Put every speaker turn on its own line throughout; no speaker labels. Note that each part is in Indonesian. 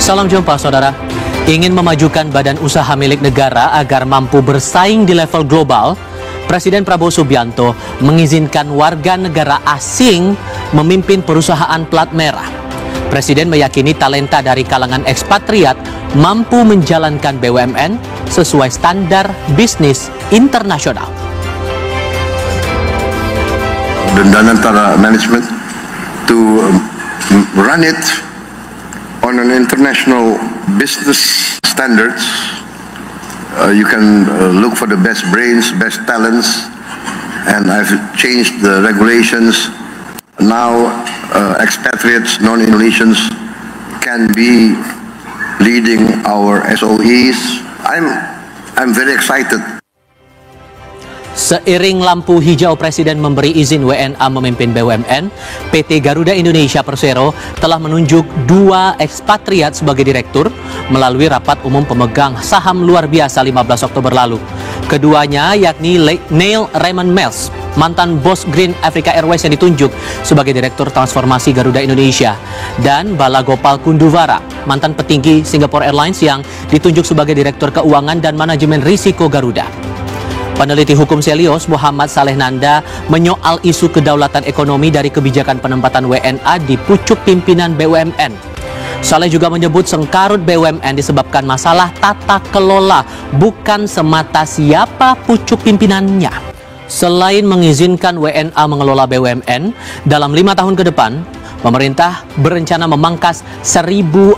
Salam jumpa saudara. Ingin memajukan badan usaha milik negara agar mampu bersaing di level global, Presiden Prabowo Subianto mengizinkan warga negara asing memimpin perusahaan plat merah. Presiden meyakini talenta dari kalangan ekspatriat mampu menjalankan BUMN sesuai standar bisnis internasional.
Dan antara management to run it on an international business standards. You can look for the best brains, best talents, and I've changed the regulations. Now expatriates, non-Indonesians can be leading our SOEs. I'm very excited.
Seiring lampu hijau Presiden memberi izin WNA memimpin BUMN, PT Garuda Indonesia Persero telah menunjuk 2 ekspatriat sebagai direktur melalui rapat umum pemegang saham luar biasa 15 Oktober lalu. Keduanya yakni Neil Raymond Miles, mantan bos Green Africa Airways yang ditunjuk sebagai direktur transformasi Garuda Indonesia, dan Balagopal Kunduvara, mantan petinggi Singapore Airlines yang ditunjuk sebagai direktur keuangan dan manajemen risiko Garuda. Peneliti hukum Selios Muhammad Saleh Nanda menyoal isu kedaulatan ekonomi dari kebijakan penempatan WNA di pucuk pimpinan BUMN. Saleh juga menyebut sengkarut BUMN disebabkan masalah tata kelola, bukan semata siapa pucuk pimpinannya. Selain mengizinkan WNA mengelola BUMN, dalam 5 tahun ke depan, pemerintah berencana memangkas 1044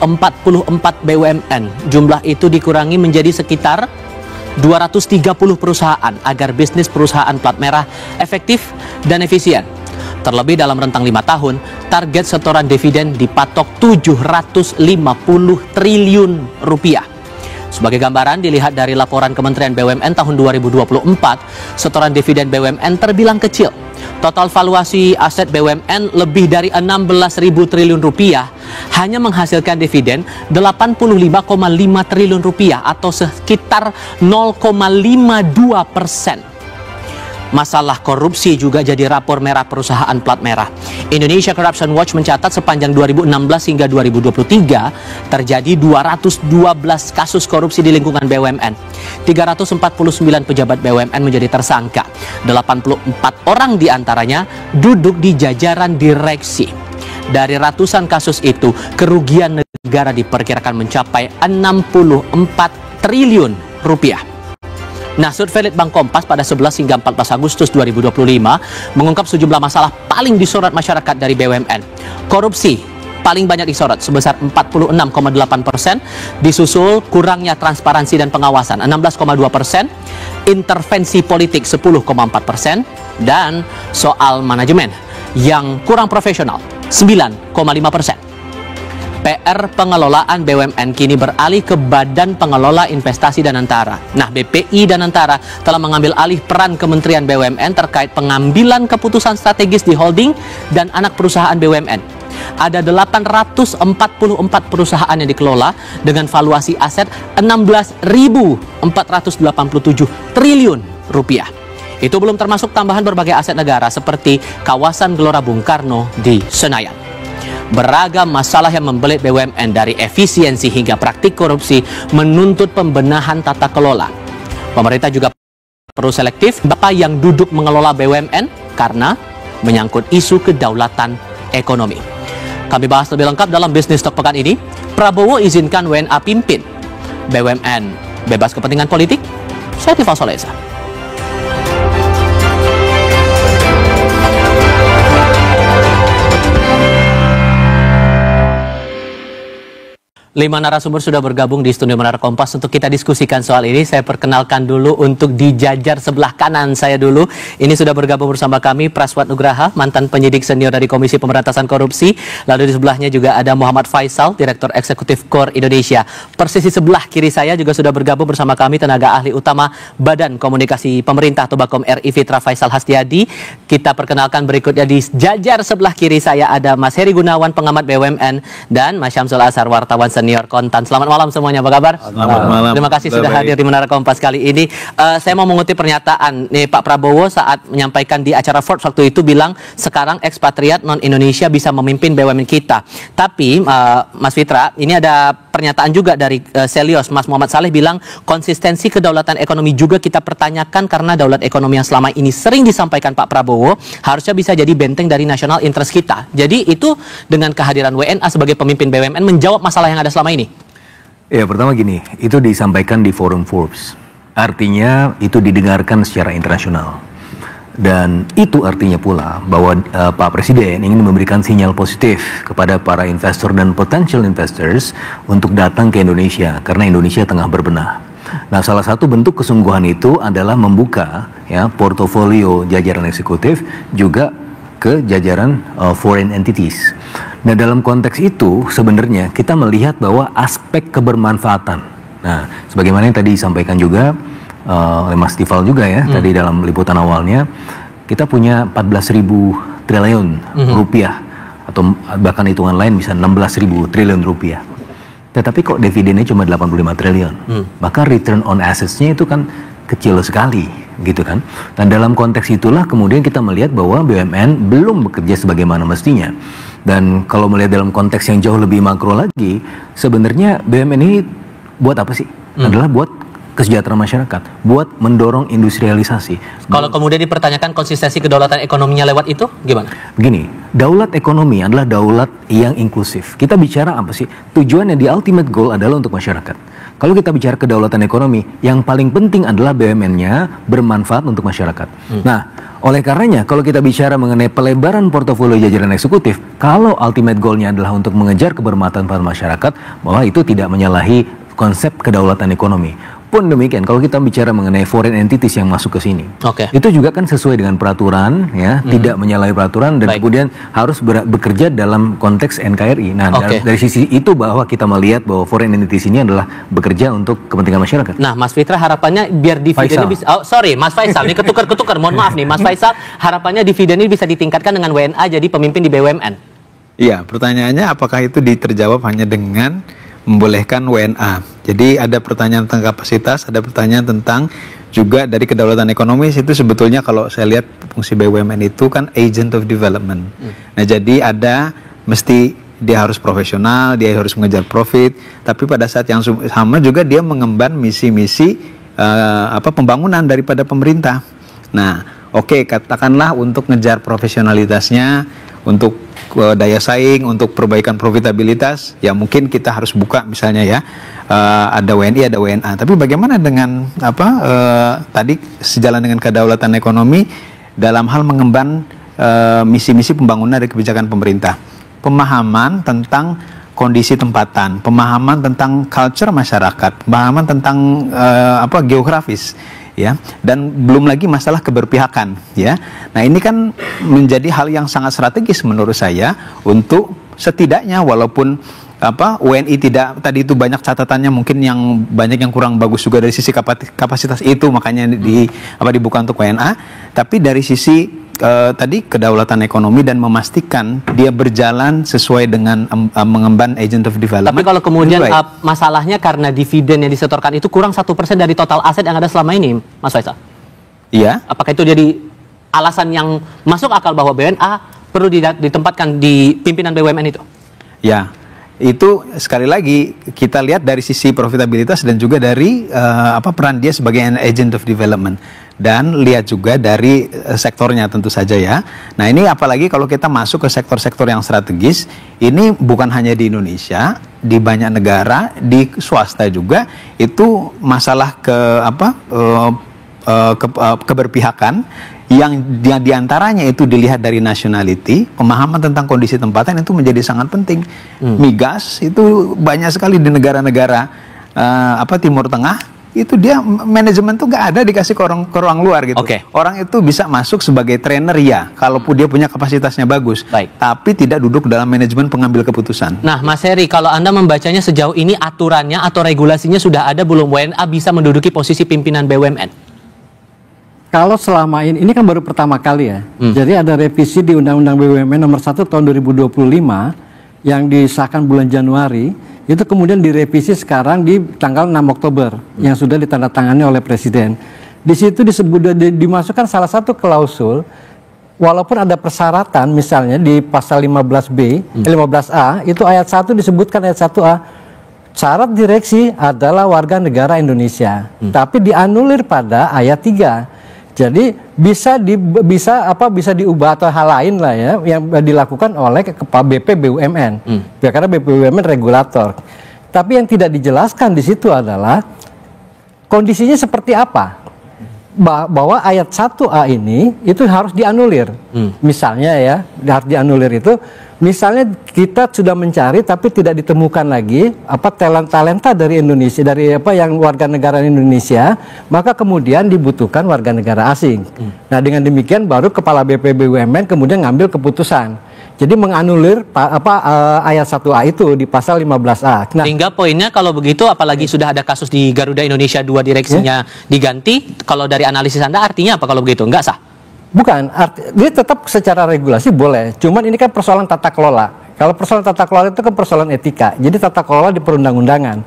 BUMN. Jumlah itu dikurangi menjadi sekitar 230 perusahaan agar bisnis perusahaan plat merah efektif dan efisien. Terlebih dalam rentang 5 tahun, target setoran dividen dipatok 750 triliun rupiah. Sebagai gambaran, dilihat dari laporan Kementerian BUMN tahun 2024, setoran dividen BUMN terbilang kecil. Total valuasi aset BUMN lebih dari 16.000 triliun rupiah, hanya menghasilkan dividen 85,5 triliun rupiah atau sekitar 0,52%. Masalah korupsi juga jadi rapor merah perusahaan plat merah. Indonesia Corruption Watch mencatat sepanjang 2016 hingga 2023 terjadi 212 kasus korupsi di lingkungan BUMN. 349 pejabat BUMN menjadi tersangka. 84 orang diantaranya duduk di jajaran direksi. Dari ratusan kasus itu, kerugian negara diperkirakan mencapai 64 triliun rupiah. Nah, survei Litbang Kompas pada 11 hingga 14 Agustus 2025 mengungkap sejumlah masalah paling disorot masyarakat dari BUMN. Korupsi paling banyak disorot sebesar 46,8%, disusul kurangnya transparansi dan pengawasan 16,2%, intervensi politik 10,4%, dan soal manajemen yang kurang profesional 9,5%. PR pengelolaan BUMN kini beralih ke Badan Pengelola Investasi Danantara. Nah, BPI Danantara telah mengambil alih peran Kementerian BUMN terkait pengambilan keputusan strategis di holding dan anak perusahaan BUMN. Ada 844 perusahaan yang dikelola dengan valuasi aset 16.487 triliun rupiah. Itu belum termasuk tambahan berbagai aset negara seperti kawasan Gelora Bung Karno di Senayan. Beragam masalah yang membelit BUMN dari efisiensi hingga praktik korupsi menuntut pembenahan tata kelola. Pemerintah juga perlu selektif siapa yang duduk mengelola BUMN karena menyangkut isu kedaulatan ekonomi. Kami bahas lebih lengkap dalam Bisnis Talk pekan ini. Prabowo izinkan WNA pimpin BUMN bebas kepentingan politik. Saya Tifal Solesa. 5 narasumber sudah bergabung di studio Menara Kompas untuk kita diskusikan soal ini. Saya perkenalkan dulu untuk di jajar sebelah kanan saya dulu. Ini sudah bergabung bersama kami Praswat Nugraha, mantan penyidik senior dari Komisi Pemberantasan Korupsi. Lalu di sebelahnya juga ada Muhammad Faisal, Direktur Eksekutif KOR Indonesia. Persis di sebelah kiri saya juga sudah bergabung bersama kami tenaga ahli utama Badan Komunikasi Pemerintah atau Bakom RI Fitra Faisal Hastiadi. Kita perkenalkan berikutnya di jajar sebelah kiri saya ada Mas Heri Gunawan, pengamat BUMN, dan Mas Syamsul Azhar, wartawan senior senior kontan. Selamat malam semuanya, apa kabar?
Selamat malam.
Terima kasih sudah hadir di Menara Kompas kali ini. Saya mau mengutip pernyataan nih Pak Prabowo saat menyampaikan di acara Forbes waktu itu bilang sekarang ekspatriat non Indonesia bisa memimpin BUMN kita. Tapi Mas Fitra, ini ada pernyataan juga dari Selios, Mas Muhammad Saleh bilang konsistensi kedaulatan ekonomi juga kita pertanyakan karena daulat ekonomi yang selama ini sering disampaikan Pak Prabowo harusnya bisa jadi benteng dari national interest kita. Jadi itu dengan kehadiran WNA sebagai pemimpin BUMN menjawab masalah yang ada selama ini.
Ya, pertama gini, itu disampaikan di forum Forbes. Artinya itu didengarkan secara internasional. Dan itu artinya pula bahwa Pak Presiden ingin memberikan sinyal positif kepada para investor dan potential investors untuk datang ke Indonesia karena Indonesia tengah berbenah. Nah, salah satu bentuk kesungguhan itu adalah membuka ya portofolio jajaran eksekutif juga ke jajaran foreign entities. Nah, dalam konteks itu sebenarnya kita melihat bahwa aspek kebermanfaatan. Nah, sebagaimana yang tadi disampaikan juga oleh Mas Tifal juga ya, tadi dalam liputan awalnya, kita punya 14.000 triliun rupiah, atau bahkan hitungan lain bisa 16.000 triliun rupiah. Tetapi kok dividennya cuma 85 triliun. Maka return on assets-nya itu kan kecil sekali, gitu kan. Dan dalam konteks itulah kemudian kita melihat bahwa BUMN belum bekerja sebagaimana mestinya. Dan kalau melihat dalam konteks yang jauh lebih makro lagi, sebenarnya BUMN ini buat apa sih? Adalah buat kesejahteraan masyarakat, buat mendorong industrialisasi.
Kalau kemudian dipertanyakan konsistensi kedaulatan ekonominya lewat itu, gimana?
Begini, daulat ekonomi adalah daulat yang inklusif. Kita bicara apa sih? Tujuannya di ultimate goal adalah untuk masyarakat. Kalau kita bicara kedaulatan ekonomi, yang paling penting adalah BUMN-nya bermanfaat untuk masyarakat. Nah, oleh karenanya, kalau kita bicara mengenai pelebaran portofolio jajaran eksekutif, kalau ultimate goal-nya adalah untuk mengejar kebermanfaatan pada masyarakat, bahwa itu tidak menyalahi konsep kedaulatan ekonomi. Pun demikian, kalau kita bicara mengenai foreign entities yang masuk ke sini, itu juga kan sesuai dengan peraturan, ya, tidak menyalahi peraturan dan kemudian harus bekerja dalam konteks NKRI. Nah, dari sisi itu bahwa kita melihat bahwa foreign entities ini adalah bekerja untuk kepentingan masyarakat.
Nah, Mas Fitra harapannya biar dividennya bisa, Mas Faisal, ini ketukar-ketukar, mohon maaf nih, Mas Faisal, harapannya dividen ini bisa ditingkatkan dengan WNA jadi pemimpin di BUMN.
Iya, pertanyaannya apakah itu terjawab hanya dengan membolehkan WNA. Jadi ada pertanyaan tentang kapasitas, ada pertanyaan tentang juga dari kedaulatan ekonomi. Itu sebetulnya kalau saya lihat fungsi BUMN itu kan agent of development. Nah, jadi mesti dia harus profesional, dia harus mengejar profit, tapi pada saat yang sama juga dia mengemban misi-misi pembangunan daripada pemerintah. Nah, katakanlah untuk ngejar profesionalitasnya, untuk daya saing, untuk perbaikan profitabilitas, ya mungkin kita harus buka misalnya ya, ada WNI, ada WNA. Tapi bagaimana dengan tadi sejalan dengan kedaulatan ekonomi dalam hal mengemban misi-misi pembangunan dari kebijakan pemerintah, pemahaman tentang kondisi tempatan, pemahaman tentang culture masyarakat, pemahaman tentang geografis. Ya, dan belum lagi masalah keberpihakan, ya. Nah, ini kan menjadi hal yang sangat strategis menurut saya untuk setidaknya walaupun WNI tidak tadi itu banyak catatannya, mungkin yang banyak yang kurang bagus juga dari sisi kapasitas itu, makanya dibuka untuk WNA, tapi dari sisi tadi kedaulatan ekonomi dan memastikan dia berjalan sesuai dengan mengemban agent of development.
Tapi kalau kemudian masalahnya karena dividen yang disetorkan itu kurang 1% dari total aset yang ada selama ini, Mas Faisal.
Iya.
Apakah itu jadi alasan yang masuk akal bahwa BNA perlu ditempatkan di pimpinan BUMN itu?
Ya. Itu sekali lagi kita lihat dari sisi profitabilitas dan juga dari peran dia sebagai agent of development, dan lihat juga dari sektornya tentu saja ya. Nah, ini apalagi kalau kita masuk ke sektor-sektor yang strategis, ini bukan hanya di Indonesia, di banyak negara, di swasta juga itu masalah keberpihakan yang diantaranya itu dilihat dari nationality, pemahaman tentang kondisi tempatan itu menjadi sangat penting. Migas itu banyak sekali di negara-negara Timur Tengah, itu dia manajemen tuh nggak ada dikasih ke orang luar gitu. Orang itu bisa masuk sebagai trainer ya, kalaupun dia punya kapasitasnya bagus, tapi tidak duduk dalam manajemen pengambil keputusan.
Nah, Mas Heri, kalau Anda membacanya sejauh ini aturannya atau regulasinya sudah ada belum WNA bisa menduduki posisi pimpinan BUMN?
Kalau selama ini kan baru pertama kali ya. Jadi ada revisi di Undang-Undang BUMN nomor 1 tahun 2025 yang disahkan bulan Januari. itu kemudian direvisi sekarang di tanggal 6 Oktober yang sudah ditandatangani oleh Presiden. Di situ disebut dimasukkan salah satu klausul, walaupun ada persyaratan, misalnya di pasal 15A itu ayat 1 disebutkan ayat 1A, syarat direksi adalah warga negara Indonesia, tapi dianulir pada ayat 3. Jadi bisa diubah atau hal lain lah ya yang dilakukan oleh Kepala BP BUMN. Ya, karena BP BUMN regulator. Tapi yang tidak dijelaskan di situ adalah kondisinya seperti apa. Bahwa ayat 1A ini itu harus dianulir. Misalnya ya, harus dianulir itu misalnya kita sudah mencari tapi tidak ditemukan lagi talenta dari Indonesia, dari yang warga negara Indonesia, maka kemudian dibutuhkan warga negara asing. Nah, dengan demikian baru Kepala BP BUMN kemudian ngambil keputusan. Jadi menganulir ayat 1A itu di pasal 15A. Nah,
sehingga poinnya kalau begitu, apalagi sudah ada kasus di Garuda Indonesia 2 direksinya diganti, kalau dari analisis Anda artinya apa kalau begitu? Enggak sah?
Bukan, dia tetap secara regulasi boleh. Cuman ini kan persoalan tata kelola. Kalau persoalan tata kelola itu kan persoalan etika. Jadi tata kelola di perundang-undangan.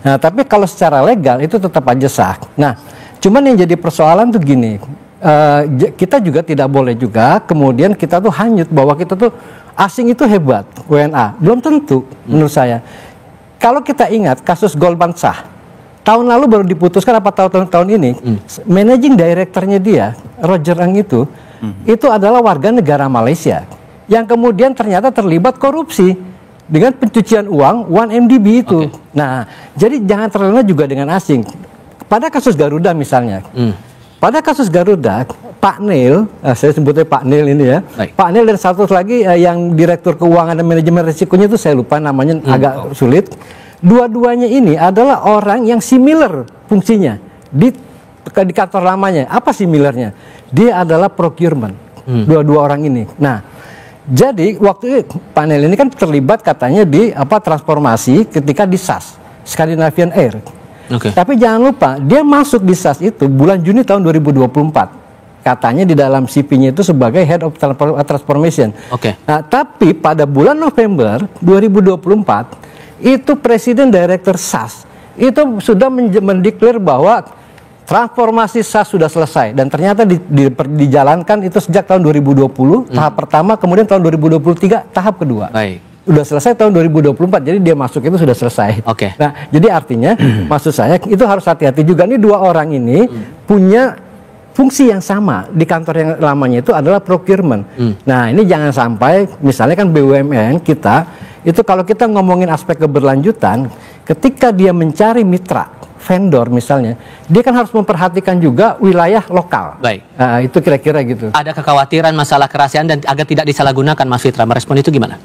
Nah, tapi kalau secara legal itu tetap aja sah. Nah, cuman yang jadi persoalan tuh gini. Kita juga tidak boleh juga kemudian kita tuh hanyut bahwa kita tuh asing itu hebat, WNA. Belum tentu menurut saya. Kalau kita ingat kasus Goldman Sachs, tahun lalu baru diputuskan apa tahun ini, managing directornya dia, Roger Ng itu adalah warga negara Malaysia yang kemudian ternyata terlibat korupsi dengan pencucian uang 1MDB itu. Nah, jadi jangan terlena juga dengan asing. Pada kasus Garuda misalnya, pada kasus Garuda, Pak Neil, saya sebutnya Pak Neil ini ya, Pak Neil dan satu lagi yang Direktur Keuangan dan Manajemen Risikonya itu saya lupa namanya, agak sulit. Dua-duanya ini adalah orang yang similar fungsinya di kantor lamanya. Apa similarnya? Dia adalah procurement. Dua-dua orang ini. Nah, jadi waktu Pak Neil ini kan terlibat katanya di transformasi ketika di SAS, Scandinavian Air. Tapi jangan lupa, dia masuk di SAS itu bulan Juni tahun 2024. Katanya di dalam CV-nya itu sebagai Head of Transformation. Nah, tapi pada bulan November 2024, itu Presiden Direktur SAS itu sudah mendeklar bahwa transformasi SAS sudah selesai. Dan ternyata dijalankan itu sejak tahun 2020, tahap pertama, kemudian tahun 2023, tahap kedua. Udah selesai tahun 2024, jadi dia masuk itu sudah selesai. Nah, jadi artinya maksud saya itu harus hati-hati juga. Ini dua orang ini punya fungsi yang sama di kantor yang lamanya itu adalah procurement. Nah, ini jangan sampai misalnya kan BUMN kita itu kalau kita ngomongin aspek keberlanjutan, ketika dia mencari mitra vendor misalnya, dia kan harus memperhatikan juga wilayah lokal. Itu kira-kira gitu.
Ada kekhawatiran masalah kerahasiaan dan agar tidak disalahgunakan, Mas Fitra. Merespon itu gimana?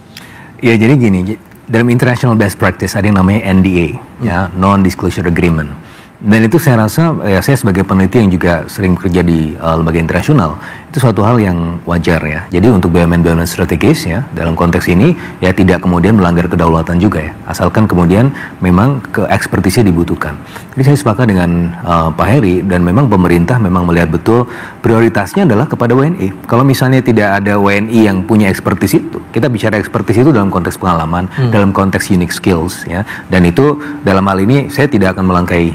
Ya, jadi gini, dalam international best practice ada yang namanya NDA, ya, non-disclosure agreement. Dan itu saya rasa, ya, saya sebagai peneliti yang juga sering bekerja di lembaga internasional, itu suatu hal yang wajar ya. Jadi untuk BUMN-BUMN strategis ya, dalam konteks ini ya tidak kemudian melanggar kedaulatan juga ya, asalkan kemudian memang ekspertisnya dibutuhkan. Jadi saya sepakat dengan Pak Heri, dan memang pemerintah memang melihat betul prioritasnya adalah kepada WNI. Kalau misalnya tidak ada WNI yang punya ekspertis itu, kita bicara ekspertis itu dalam konteks pengalaman, dalam konteks unique skills ya, dan itu dalam hal ini saya tidak akan melangkai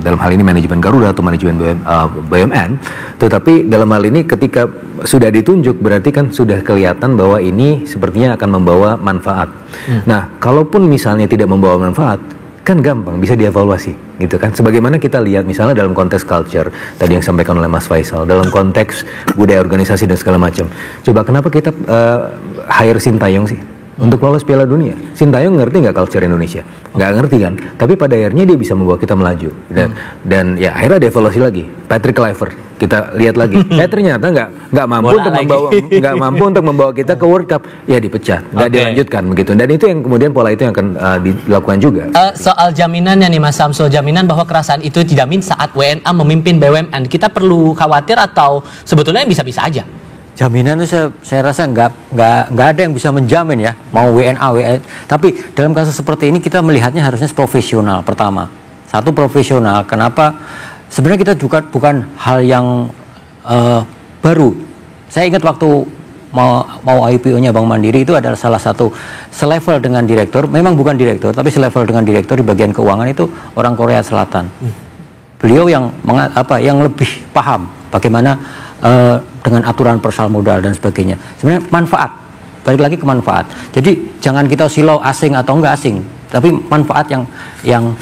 dalam hal ini manajemen Garuda atau manajemen BUMN, tetapi dalam hal ini ketika sudah ditunjuk berarti kan sudah kelihatan bahwa ini sepertinya akan membawa manfaat. Nah, kalaupun misalnya tidak membawa manfaat, kan gampang bisa dievaluasi gitu kan. Sebagaimana kita lihat misalnya dalam konteks culture tadi yang disampaikan oleh Mas Faisal, dalam konteks budaya organisasi dan segala macam. Coba kenapa kita hire Sintayong sih untuk lolos Piala Dunia? Sintayong ngerti nggak culture Indonesia? Nggak ngerti kan? Tapi pada akhirnya dia bisa membawa kita melaju. Dan ya akhirnya ada evaluasi lagi. Patrick Kluivert kita lihat lagi. Ternyata nggak mampu untuk membawa kita ke World Cup. Ya dipecat, nggak dilanjutkan begitu. Dan itu yang kemudian pola itu yang akan dilakukan juga.
Soal jaminannya nih Mas Samsul, jaminan bahwa kerahasiaan itu dijamin saat WNA memimpin BUMN, kita perlu khawatir atau sebetulnya bisa-bisa aja?
Jaminan itu saya rasa nggak ada yang bisa menjamin ya, mau WNA. Tapi dalam kasus seperti ini kita melihatnya harusnya profesional pertama. Satu profesional. Kenapa? Sebenarnya kita juga bukan hal yang baru. Saya ingat waktu mau IPO-nya Bank Mandiri itu adalah salah satu selevel dengan direktur, memang bukan direktur tapi selevel dengan direktur di bagian keuangan itu orang Korea Selatan. Beliau yang lebih paham bagaimana dengan aturan persal modal dan sebagainya. Sebenarnya manfaat, balik lagi ke manfaat. Jadi jangan kita silau asing atau enggak asing, tapi manfaat yang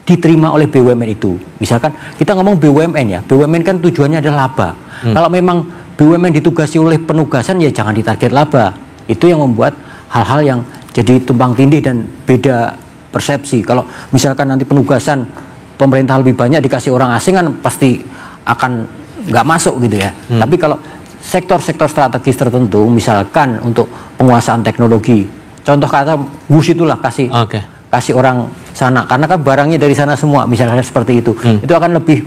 diterima oleh BUMN itu. Misalkan kita ngomong BUMN ya, BUMN kan tujuannya adalah laba. Kalau memang BUMN ditugasi oleh penugasan ya jangan ditarget laba. Itu yang membuat hal-hal yang jadi tumpang tindih dan beda persepsi. Kalau misalkan nanti penugasan pemerintah lebih banyak dikasih orang asing kan pasti akan nggak masuk gitu ya. Tapi kalau sektor-sektor strategis tertentu, misalkan untuk penguasaan teknologi, contoh kata WUS itulah kasih orang sana, karena kan barangnya dari sana semua, misalnya seperti itu, itu akan lebih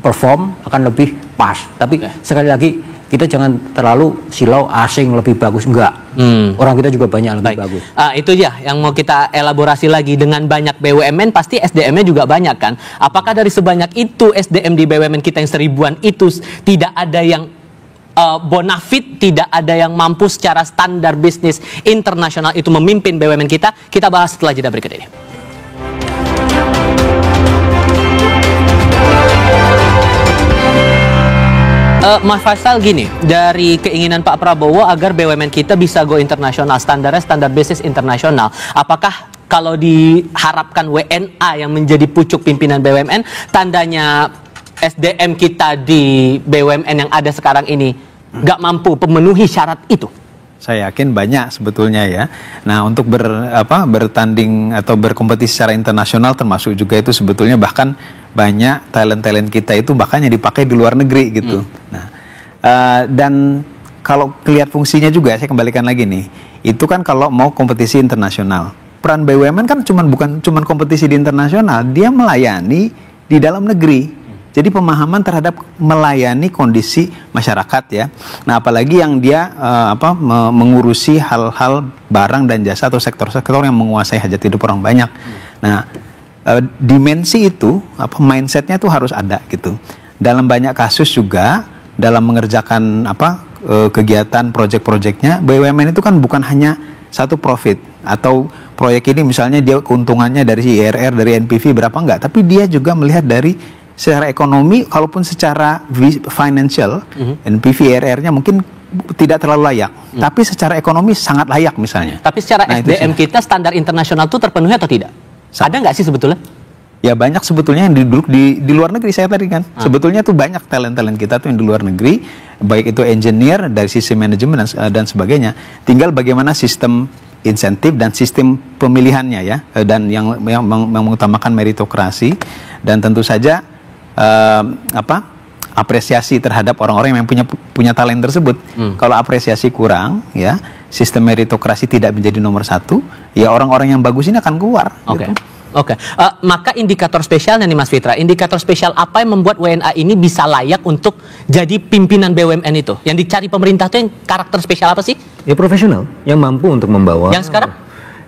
perform, akan lebih pas. Tapi sekali lagi kita jangan terlalu silau asing lebih bagus, enggak. Orang kita juga banyak lebih bagus.
Itu ya yang mau kita elaborasi lagi. Dengan banyak BUMN pasti SDM-nya juga banyak kan. Apakah dari sebanyak itu SDM di BUMN kita yang 1000-an itu tidak ada yang bonafit, tidak ada yang mampu secara standar bisnis internasional itu memimpin BUMN kita? Kita bahas setelah jeda berikut ini. Mas Faisal, gini, dari keinginan Pak Prabowo agar BUMN kita bisa go internasional, standarnya standar bisnis internasional, apakah kalau diharapkan WNA yang menjadi pucuk pimpinan BUMN, tandanya SDM kita di BUMN yang ada sekarang ini nggak mampu memenuhi syarat itu?
Saya yakin banyak sebetulnya ya. Nah, untuk bertanding atau berkompetisi secara internasional termasuk juga itu sebetulnya bahkan banyak talent-talent kita itu bahkan yang dipakai di luar negeri gitu. Nah, dan kalau lihat fungsinya juga, saya kembalikan lagi nih, itu kan kalau mau kompetisi internasional, peran BUMN kan bukan cuman kompetisi di internasional, dia melayani di dalam negeri. Jadi pemahaman terhadap melayani kondisi masyarakat ya. Nah, apalagi yang dia mengurusi hal-hal barang dan jasa atau sektor-sektor yang menguasai hajat hidup orang banyak. Nah, dimensi itu mindsetnya tuh harus ada gitu. Dalam banyak kasus juga dalam mengerjakan kegiatan proyek-proyeknya, BUMN itu kan bukan hanya satu profit atau proyek ini misalnya dia keuntungannya dari IRR, dari NPV berapa enggak, tapi dia juga melihat dari secara ekonomi, kalaupun secara financial, NPV, IRR-nya mungkin tidak terlalu layak, tapi secara ekonomi sangat layak misalnya.
Tapi secara SDM kita standar internasional itu terpenuhi atau tidak? Ada nggak sih sebetulnya?
Ya banyak sebetulnya yang duduk di luar negeri, saya tadi kan. Sebetulnya tuh banyak talent-talent kita tuh yang di luar negeri, baik itu engineer, dari sisi manajemen dan sebagainya. Tinggal bagaimana sistem insentif dan sistem pemilihannya ya, dan yang mengutamakan meritokrasi, dan tentu saja apresiasi terhadap orang-orang yang punya talent tersebut. Kalau apresiasi kurang ya, sistem meritokrasi tidak menjadi nomor satu, ya orang-orang yang bagus ini akan keluar.
Oke. Maka indikator spesialnya nih Mas Fitra, indikator spesial apa yang membuat WNA ini bisa layak untuk jadi pimpinan BUMN itu? Yang dicari pemerintah itu yang karakter spesial apa sih?
Ya profesional, yang mampu untuk membawa.
Yang sekarang?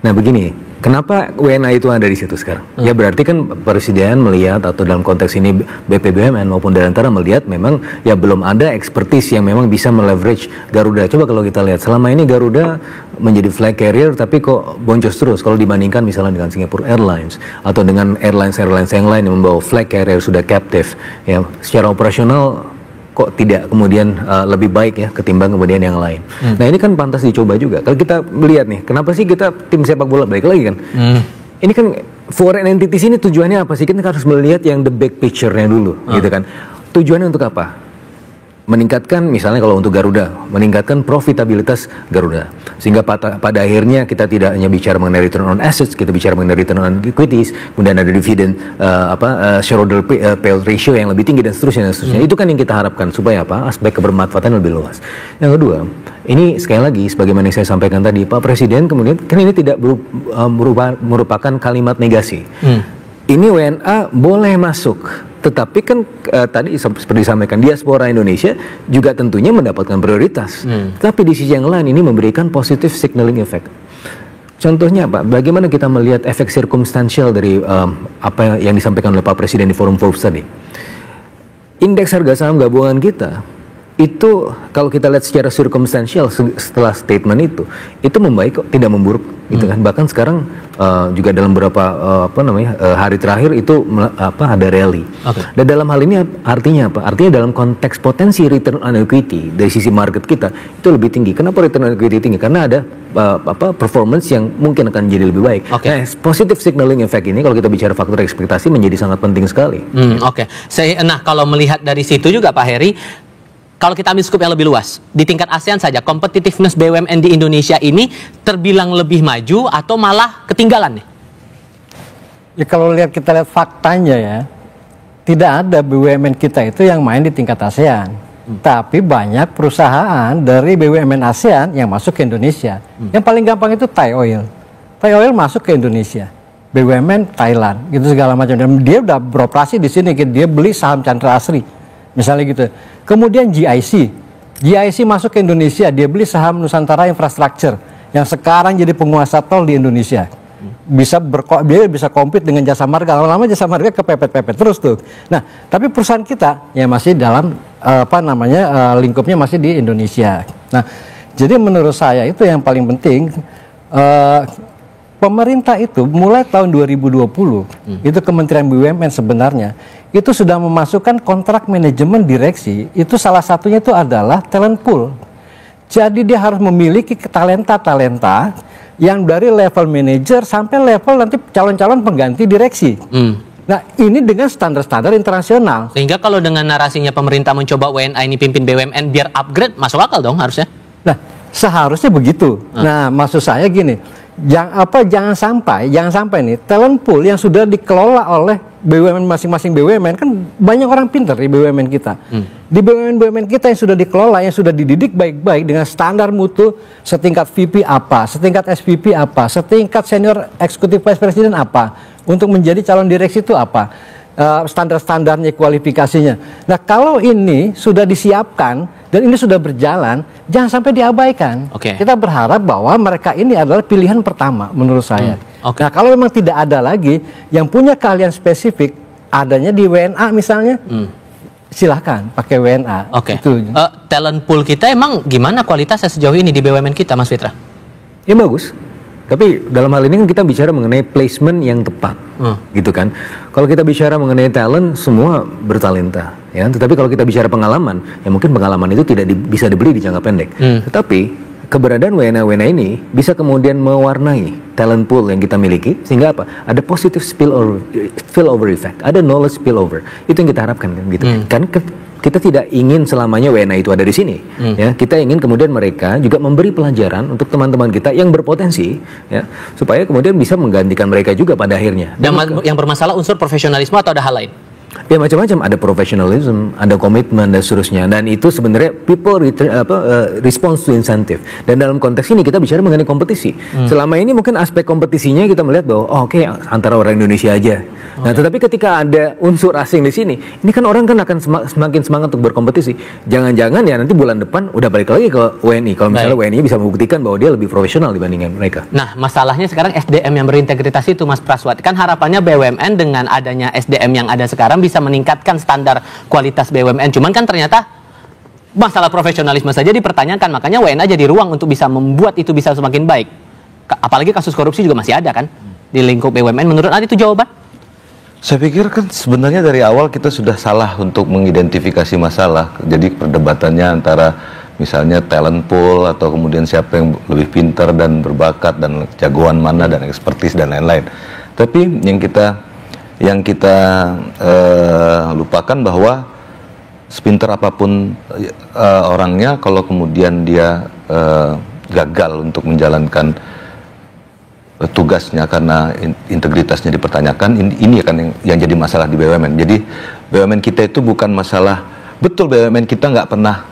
Nah begini, kenapa WNA itu ada di situ sekarang? Ya berarti kan Presiden melihat, atau dalam konteks ini BPBUMN maupun Dirgantara melihat memang ya belum ada expertise yang memang bisa meleverage Garuda. Coba kalau kita lihat selama ini Garuda menjadi flag carrier tapi kok boncos terus kalau dibandingkan misalnya dengan Singapore Airlines atau dengan airlines yang lain yang membawa flag carrier sudah captive. Ya secara operasional kok tidak kemudian lebih baik ya ketimbang kemudian yang lain. Nah ini kan pantas dicoba juga. Kalau kita melihat nih, kenapa sih kita tim sepak bola balik lagi kan? Ini kan foreign entities ini tujuannya apa sih? Kita harus melihat yang the big picture-nya dulu, gitu kan? Tujuannya untuk apa? Meningkatkan misalnya kalau untuk Garuda, meningkatkan profitabilitas Garuda. Sehingga pada akhirnya kita tidak hanya bicara mengenai return on assets, kita bicara mengenai return on equities, kemudian ada dividen shareholder payout ratio yang lebih tinggi dan seterusnya. Itu kan yang kita harapkan supaya aspek kebermanfaatan lebih luas. Yang kedua, ini sekali lagi sebagaimana yang saya sampaikan tadi, Pak Presiden kemudian kan ini tidak merupakan kalimat negasi. Ini WNA boleh masuk, tetapi kan tadi seperti disampaikan diaspora Indonesia juga tentunya mendapatkan prioritas. Tapi di sisi yang lain ini memberikan positive signaling effect. Contohnya Pak, bagaimana kita melihat efek sirkumstansial dari apa yang disampaikan oleh Pak Presiden di Forum Forbes tadi. Indeks harga saham gabungan kita itu kalau kita lihat secara circumstantial setelah statement itu membaik kok, tidak memburuk gitu kan. Bahkan sekarang juga dalam beberapa hari terakhir itu ada rally. Dan dalam hal ini artinya apa? Artinya dalam konteks potensi return on equity dari sisi market kita itu lebih tinggi. Kenapa return on equity tinggi? Karena ada performance yang mungkin akan jadi lebih baik. Nah, positive signaling effect ini kalau kita bicara faktor ekspektasi menjadi sangat penting sekali.
Nah, kalau melihat dari situ juga Pak Heri, kalau kita ambil skup yang lebih luas, di tingkat ASEAN saja, competitiveness BUMN di Indonesia ini terbilang lebih maju atau malah ketinggalan nih?
Ya kalau kita lihat faktanya ya, tidak ada BUMN kita itu yang main di tingkat ASEAN. Tapi banyak perusahaan dari BUMN ASEAN yang masuk ke Indonesia. Yang paling gampang itu Thai Oil. Thai Oil masuk ke Indonesia. BUMN Thailand, gitu segala macam. Dan dia udah beroperasi di sini, dia beli saham Chandra Asri. Misalnya gitu. Kemudian GIC masuk ke Indonesia, dia beli saham Nusantara Infrastructure yang sekarang jadi penguasa tol di Indonesia. Dia bisa compete dengan Jasa Marga. Lama-lama Jasa Marga kepepet-pepet terus tuh. Nah, tapi perusahaan kita ya masih dalam lingkupnya masih di Indonesia. Nah, jadi menurut saya itu yang paling penting. Pemerintah itu mulai tahun 2020 itu Kementerian BUMN sebenarnya itu sudah memasukkan kontrak manajemen direksi, itu salah satunya itu adalah talent pool. Jadi dia harus memiliki talenta-talenta yang dari level manager sampai level nanti calon-calon pengganti direksi. Nah, ini dengan standar-standar internasional.
Sehingga kalau dengan narasinya pemerintah mencoba WNA ini pimpin BUMN biar upgrade, masuk akal dong harusnya.
Nah, seharusnya begitu. Nah, maksud saya gini, jangan sampai nih talent pool yang sudah dikelola oleh BUMN masing-masing BUMN, kan banyak orang pintar di BUMN kita. Di BUMN kita yang sudah dikelola, yang sudah dididik baik-baik dengan standar mutu, setingkat VP apa, setingkat SVP apa, setingkat senior executive vice president apa, untuk menjadi calon direksi itu apa, standar-standarnya, kualifikasinya. Nah, kalau ini sudah disiapkan dan ini sudah berjalan, jangan sampai diabaikan. Kita berharap bahwa mereka ini adalah pilihan pertama menurut saya. Nah, kalau memang tidak ada lagi yang punya keahlian spesifik, adanya di WNA misalnya, silahkan pakai WNA.
Talent pool kita emang gimana kualitasnya sejauh ini di BUMN kita, Mas Fitra?
Ya bagus. Tapi dalam hal ini kan kita bicara mengenai placement yang tepat, gitu kan. Kalau kita bicara mengenai talent, semua bertalenta, ya. Tetapi kalau kita bicara pengalaman, ya mungkin pengalaman itu tidak bisa dibeli di jangka pendek. Tetapi keberadaan WNA ini bisa kemudian mewarnai talent pool yang kita miliki, sehingga apa? Ada positive spillover effect, ada knowledge spillover. Itu yang kita harapkan, kan, gitu. Kan kita tidak ingin selamanya WNA itu ada di sini, ya. Kita ingin kemudian mereka juga memberi pelajaran untuk teman-teman kita yang berpotensi, ya, supaya kemudian bisa menggantikan mereka juga pada akhirnya.
Dan yang bermasalah unsur profesionalisme atau ada hal lain?
Ya macam-macam, ada professionalism, ada komitmen dan seterusnya. Dan itu sebenarnya people response to incentive. Dan dalam konteks ini kita bicara mengenai kompetisi. Selama ini mungkin aspek kompetisinya kita melihat bahwa antara orang Indonesia aja. Nah, tetapi ketika ada unsur asing di sini, ini kan orang kan akan semakin semangat untuk berkompetisi. Jangan-jangan ya nanti bulan depan udah balik lagi ke WNI. Kalau misalnya WNI bisa membuktikan bahwa dia lebih profesional dibandingkan mereka.
Nah, masalahnya sekarang SDM yang berintegritas itu, Mas Praswat. Kan harapannya BUMN dengan adanya SDM yang ada sekarang bisa meningkatkan standar kualitas BUMN. Cuman kan ternyata masalah profesionalisme saja dipertanyakan. Makanya WNA jadi ruang untuk bisa membuat itu bisa semakin baik. Apalagi kasus korupsi juga masih ada kan di lingkup BUMN. Menurut Anda itu jawaban?
Saya pikir kan sebenarnya dari awal kita sudah salah untuk mengidentifikasi masalah. Jadi perdebatannya antara misalnya talent pool atau kemudian siapa yang lebih pintar dan berbakat dan jagoan mana dan ekspertis dan lain-lain. Tapi yang kita lupakan bahwa sepintar apapun orangnya, kalau kemudian dia gagal untuk menjalankan tugasnya karena integritasnya dipertanyakan, ini akan yang jadi masalah di BUMN. Jadi BUMN kita itu bukan masalah, betul BUMN kita nggak pernah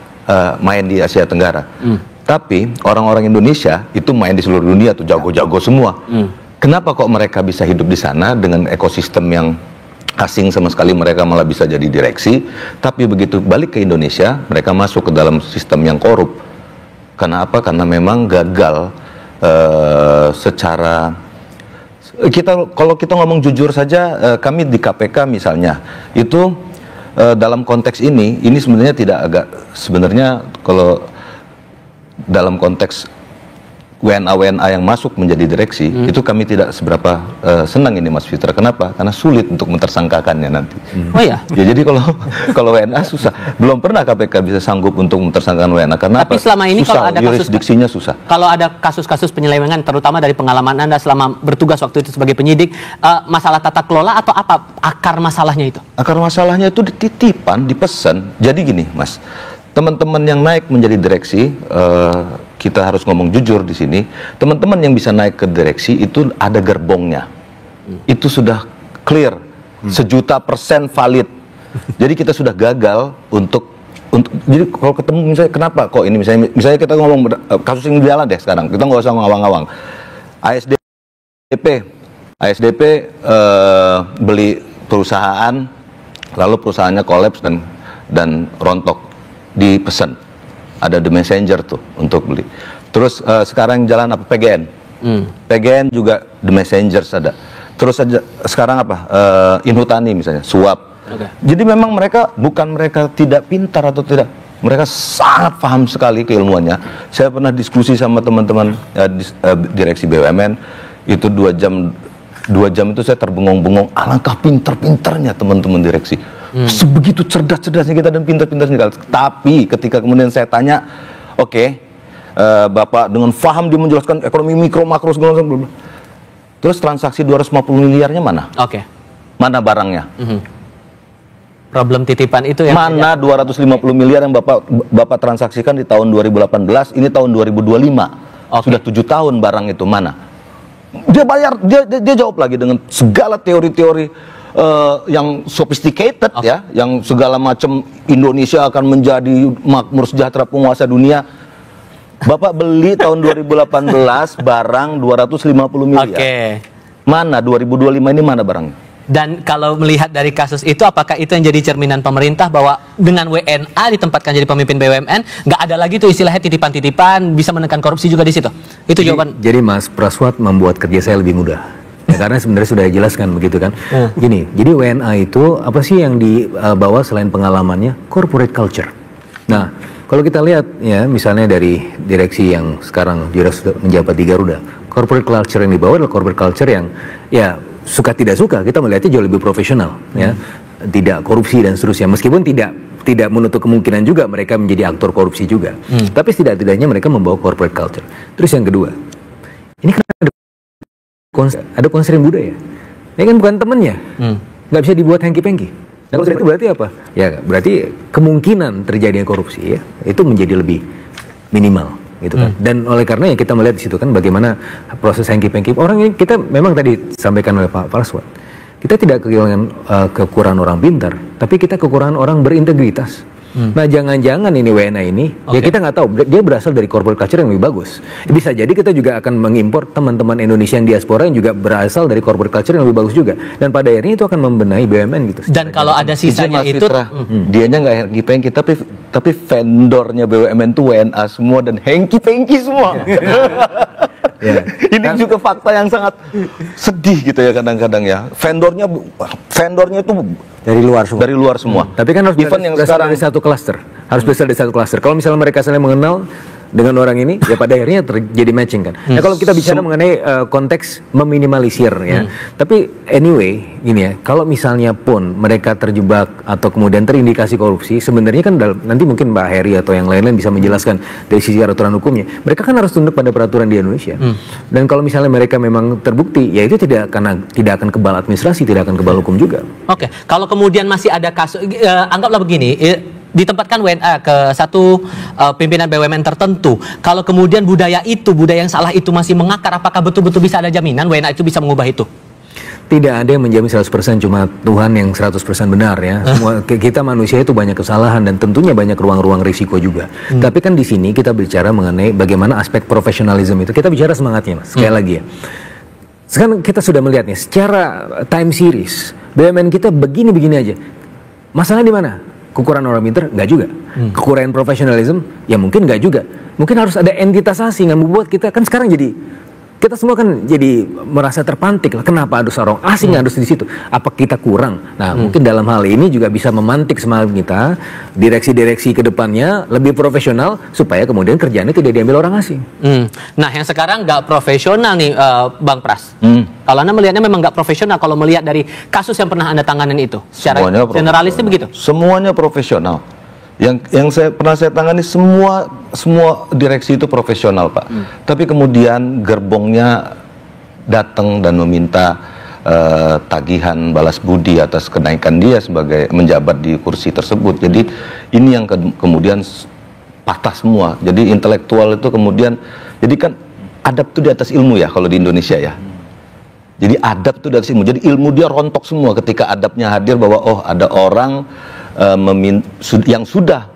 main di Asia Tenggara, tapi orang-orang Indonesia itu main di seluruh dunia tuh, jago-jago semua. Kenapa kok mereka bisa hidup di sana dengan ekosistem yang asing sama sekali, mereka malah bisa jadi direksi, tapi begitu balik ke Indonesia, mereka masuk ke dalam sistem yang korup. Karena apa? Karena memang gagal secara kalau kita ngomong jujur saja, kami di KPK misalnya, itu dalam konteks ini sebenarnya sebenarnya kalau dalam konteks WNA yang masuk menjadi direksi, itu kami tidak seberapa senang ini Mas Fitra. Kenapa? Karena sulit untuk mentersangkakannya nanti.
Oh ya?
Ya jadi kalau WNA susah. Belum pernah KPK bisa sanggup untuk mentersangkakan WNA. Karena
tapi selama ini
susah,
kalau ada
jurisdiksinya susah.
Kalau ada kasus-kasus penyelewengan, terutama dari pengalaman Anda selama bertugas waktu itu sebagai penyidik, masalah tata kelola atau apa akar masalahnya itu? Akar
masalahnya itu dititipan, dipesan. Jadi gini Mas, teman-teman yang naik menjadi direksi, kita harus ngomong jujur di sini, teman-teman yang bisa naik ke direksi itu ada gerbongnya, itu sudah clear, 1.000.000% valid. Jadi kita sudah gagal untuk jadi kalau ketemu misalnya kenapa kok ini misalnya kita ngomong kasus yang jalan deh sekarang, kita nggak usah ngawang-ngawang. ASDP beli perusahaan, lalu perusahaannya kolaps dan rontok, dipesan. Ada The Messenger tuh untuk beli. Terus sekarang jalan apa? PGN. PGN juga The Messengers ada. Terus sekarang apa? Inhutani misalnya, suap. Okay. Jadi memang mereka tidak pintar atau tidak. Mereka sangat paham sekali keilmuannya. Saya pernah diskusi sama teman-teman direksi BUMN itu 2 jam itu saya terbengong-bengong. Alangkah pintar-pintarnya teman-teman direksi. Sebegitu cerdas-cerdasnya kita dan pintar-pintarnya. Tapi ketika kemudian saya tanya, oke, Bapak dengan paham dia menjelaskan ekonomi mikro makro segala macam, terus transaksi 250 miliarnya mana?
Oke.
Mana barangnya?
Problem titipan itu yang
mana 250 miliar yang Bapak transaksikan di tahun 2018, ini tahun 2025. Sudah 7 tahun barang itu mana? Dia bayar, dia jawab lagi dengan segala teori-teori yang sophisticated ya, yang segala macam Indonesia akan menjadi makmur sejahtera penguasa dunia. Bapak beli tahun 2018 barang 250 miliar. Mana 2025 ini mana barangnya?
Dan kalau melihat dari kasus itu, apakah itu yang jadi cerminan pemerintah bahwa dengan WNA ditempatkan jadi pemimpin BUMN, nggak ada lagi tuh istilahnya titipan-titipan, bisa menekan korupsi juga di situ? Itu jawaban.
Jadi Mas Praswat membuat kerja saya lebih mudah. Ya, karena sebenarnya sudah dijelaskan begitu kan. Gini, jadi WNA itu apa sih yang dibawa selain pengalamannya? Corporate culture. Nah, kalau kita lihat ya, misalnya dari direksi yang sekarang dia sudah menjabat di Garuda, corporate culture yang dibawa adalah corporate culture yang ya suka tidak suka kita melihatnya jauh lebih profesional, ya, tidak korupsi dan seterusnya. Meskipun tidak menutup kemungkinan juga mereka menjadi aktor korupsi juga, tapi setidak-tidaknya mereka membawa corporate culture. Terus yang kedua, ini kan ada konser budaya. Ini kan bukan temennya, nggak bisa dibuat hengki-pengki. Dan konser itu berarti apa? Ya berarti kemungkinan terjadinya korupsi ya itu menjadi lebih minimal, gitu kan. Dan oleh karena kita melihat di situ kan bagaimana proses hengki-pengki orang ini. Kita memang tadi sampaikan oleh Pak Praswat, kita tidak kehilangan kekurangan orang pintar, tapi kita kekurangan orang berintegritas. Nah jangan-jangan ini WNA ini, ya kita nggak tahu, dia berasal dari corporate culture yang lebih bagus. Bisa jadi kita juga akan mengimpor teman-teman Indonesia yang diaspora yang juga berasal dari corporate culture yang lebih bagus juga. Dan pada akhirnya itu akan membenahi BUMN gitu.
Dan kalau ada sisanya itu,
dianya nggak hengki-pengki, tapi vendornya BUMN itu WNA semua dan hengki-pengki semua. Ya. Ini juga fakta yang sangat sedih gitu ya kadang-kadang ya. Vendornya itu dari luar semua.
Tapi kan harus berasal dari satu klaster. Harus berasal dari satu klaster. Kalau misalnya mereka saling mengenal dengan orang ini, ya pada akhirnya terjadi matching kan. Nah kalau kita bicara mengenai konteks meminimalisir ya. Tapi anyway, gini ya, kalau misalnya pun mereka terjebak atau kemudian terindikasi korupsi, sebenarnya kan nanti mungkin Mbak Heri atau yang lain-lain bisa menjelaskan dari sisi aturan hukumnya. Mereka kan harus tunduk pada peraturan di Indonesia. Dan kalau misalnya mereka memang terbukti, ya itu tidak akan kebal administrasi, tidak akan kebal hukum juga.
Oke, kalau kemudian masih ada kasus, anggaplah begini. Ditempatkan WNA ke satu pimpinan BUMN tertentu. Kalau kemudian budaya yang salah itu masih mengakar, apakah betul-betul bisa ada jaminan WNA itu bisa mengubah itu?
Tidak ada yang menjamin 100%, cuma Tuhan yang 100% benar ya. Semua kita manusia itu banyak kesalahan dan tentunya banyak ruang-ruang risiko juga. Tapi kan di sini kita bicara mengenai bagaimana aspek profesionalisme itu. Kita bicara semangatnya, Mas. Sekali lagi ya. Sekarang kita sudah melihat nih secara time series BUMN kita begini-begini aja. Masalahnya di mana? Kekurangan orang pintar? Nggak juga. Kekurangan profesionalisme? Ya mungkin nggak juga. Mungkin harus ada entitasasi yang membuat kita, kan sekarang jadi kita semua kan jadi merasa terpantik lah. Kenapa harus orang asing harus di situ? Apa kita kurang? Nah, mungkin dalam hal ini juga bisa memantik semangat kita, direksi-direksi ke depannya lebih profesional supaya kemudian kerjaannya tidak diambil orang asing.
Nah, yang sekarang nggak profesional nih, Bang Pras. Kalau Anda melihatnya memang nggak profesional kalau melihat dari kasus yang pernah Anda tanganin itu. Secara generalisnya begitu.
Semuanya profesional. Yang pernah saya tangani semua direksi itu profesional, Pak. Tapi kemudian gerbongnya datang dan meminta tagihan balas budi atas kenaikan dia sebagai menjabat di kursi tersebut. Jadi ini yang kemudian patah semua. Jadi intelektual itu kemudian, jadi kan adab itu di atas ilmu ya kalau di Indonesia ya. Jadi adab itu di atas ilmu. Jadi ilmu dia rontok semua ketika adabnya hadir bahwa oh ada orang yang sudah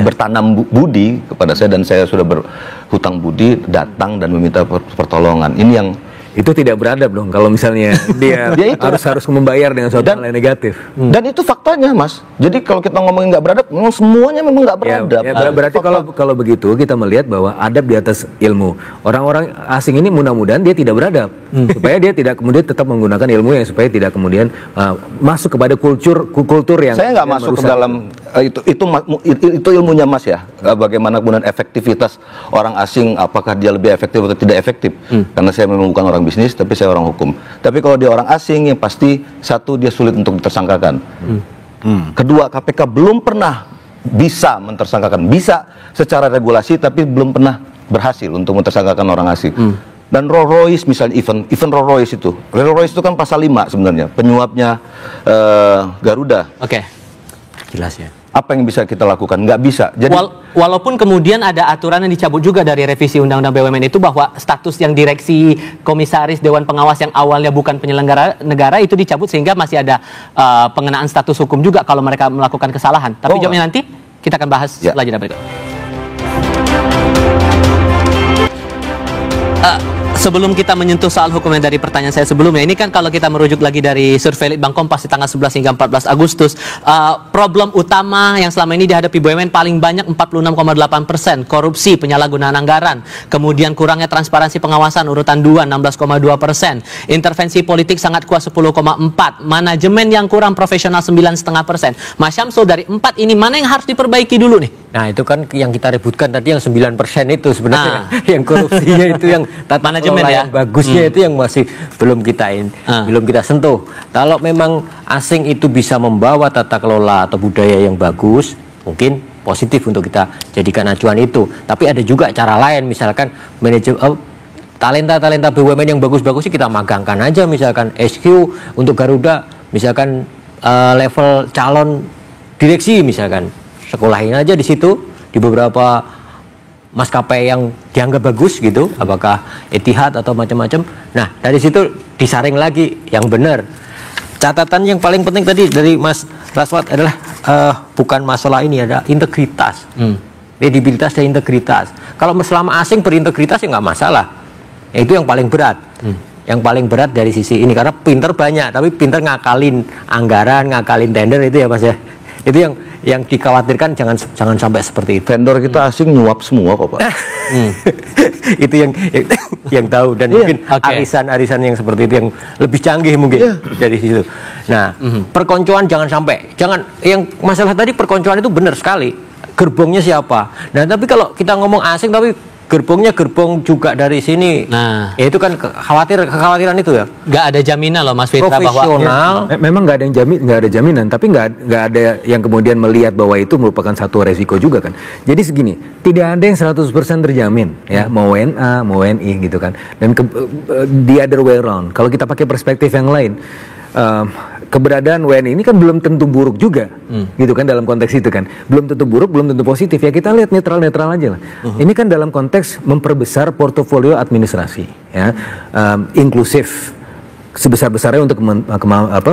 bertanam budi kepada saya dan saya sudah berhutang budi datang dan meminta pertolongan. Ini yang
itu tidak beradab dong kalau misalnya dia harus membayar dengan suatu hal yang negatif.
Dan itu faktanya, Mas. Jadi kalau kita ngomongin nggak beradab, memang semuanya memang nggak beradab.
Berarti kalau begitu kita melihat bahwa adab di atas ilmu. Orang-orang asing ini mudah-mudahan dia tidak beradab, supaya dia tidak kemudian tetap menggunakan ilmu yang supaya tidak kemudian masuk kepada kultur yang.
Saya nggak masuk ke dalam itu ilmunya Mas ya. Bagaimana kemudian efektivitas orang asing, apakah dia lebih efektif atau tidak efektif? Karena saya memang bukan orang bisnis, tapi saya orang hukum. Tapi kalau dia orang asing, yang pasti satu, dia sulit untuk ditersangkakan. Kedua, KPK belum pernah bisa mentersangkakan. Bisa secara regulasi, tapi belum pernah berhasil untuk mentersangkakan orang asing. Dan Rolls Royce misalnya, event Rolls Royce itu kan pasal 5 sebenarnya, penyuapnya Garuda.
Oke, jelas ya.
Apa yang bisa kita lakukan? Nggak bisa. Jadi
walaupun kemudian ada aturan yang dicabut juga dari revisi Undang-Undang BUMN itu bahwa status yang direksi, komisaris, dewan pengawas yang awalnya bukan penyelenggara negara itu dicabut sehingga masih ada pengenaan status hukum juga kalau mereka melakukan kesalahan. Tapi jawabnya nanti kita akan bahas setelah jeda berikut. Sebelum kita menyentuh soal hukumnya dari pertanyaan saya sebelumnya, ini kan kalau kita merujuk lagi dari survei Litbang Kompas di tanggal 11 hingga 14 Agustus, problem utama yang selama ini dihadapi BUMN paling banyak 46,8%, korupsi, penyalahgunaan anggaran, kemudian kurangnya transparansi pengawasan urutan 2 16,2%, intervensi politik sangat kuat 10,4%, manajemen yang kurang profesional 9,5%. Mas Syamsul, dari 4 ini mana yang harus diperbaiki dulu nih?
Nah, itu kan yang kita ributkan tadi yang 9% itu sebenarnya yang korupsinya itu yang manajemen yang bagusnya itu yang masih belum kita sentuh. Kalau memang asing itu bisa membawa tata kelola atau budaya yang bagus, mungkin positif untuk kita jadikan acuan itu. Tapi ada juga cara lain, misalkan manajemen talenta BUMN yang bagus-bagus kita magangkan aja, misalkan SQ untuk Garuda, misalkan level calon direksi, misalkan sekolahin aja di situ di beberapa maskapai yang dianggap bagus gitu, apakah Etihad atau macam-macam. Nah, dari situ disaring lagi yang benar. Catatan yang paling penting tadi dari Mas Raswat adalah bukan masalah ini, ada integritas, kredibilitas dan integritas. Kalau selama asing berintegritas ya nggak masalah. Ya, itu yang paling berat. Yang paling berat dari sisi ini karena pinter banyak, tapi pinter ngakalin anggaran, ngakalin tender itu ya Mas ya. Itu yang dikhawatirkan jangan sampai seperti itu.
Vendor kita asing nyuap semua kok, Pak.
Itu yang tahu dan mungkin arisan yang seperti itu yang lebih canggih mungkin dari situ. Nah, perkoncoan jangan sampai. Yang masalah tadi perkoncoan itu benar sekali. Gerbongnya siapa? Nah, tapi kalau kita ngomong asing tapi gerbongnya gerbong juga dari sini. Nah, ya itu kan kekhawatiran itu ya.
Nggak ada jaminan loh Mas Fitra
bahwa
memang nggak ada jaminan, tapi nggak ada yang kemudian melihat bahwa itu merupakan satu resiko juga kan. Jadi segini, tidak ada yang 100% terjamin ya, mau WNA, mau WNI gitu kan. Dan the other way around. Kalau kita pakai perspektif yang lain, keberadaan WNI ini kan belum tentu buruk juga, gitu kan dalam konteks itu kan, belum tentu buruk, belum tentu positif ya, kita lihat netral aja lah. Ini kan dalam konteks memperbesar portofolio administrasi, ya, inklusif sebesar-besarnya untuk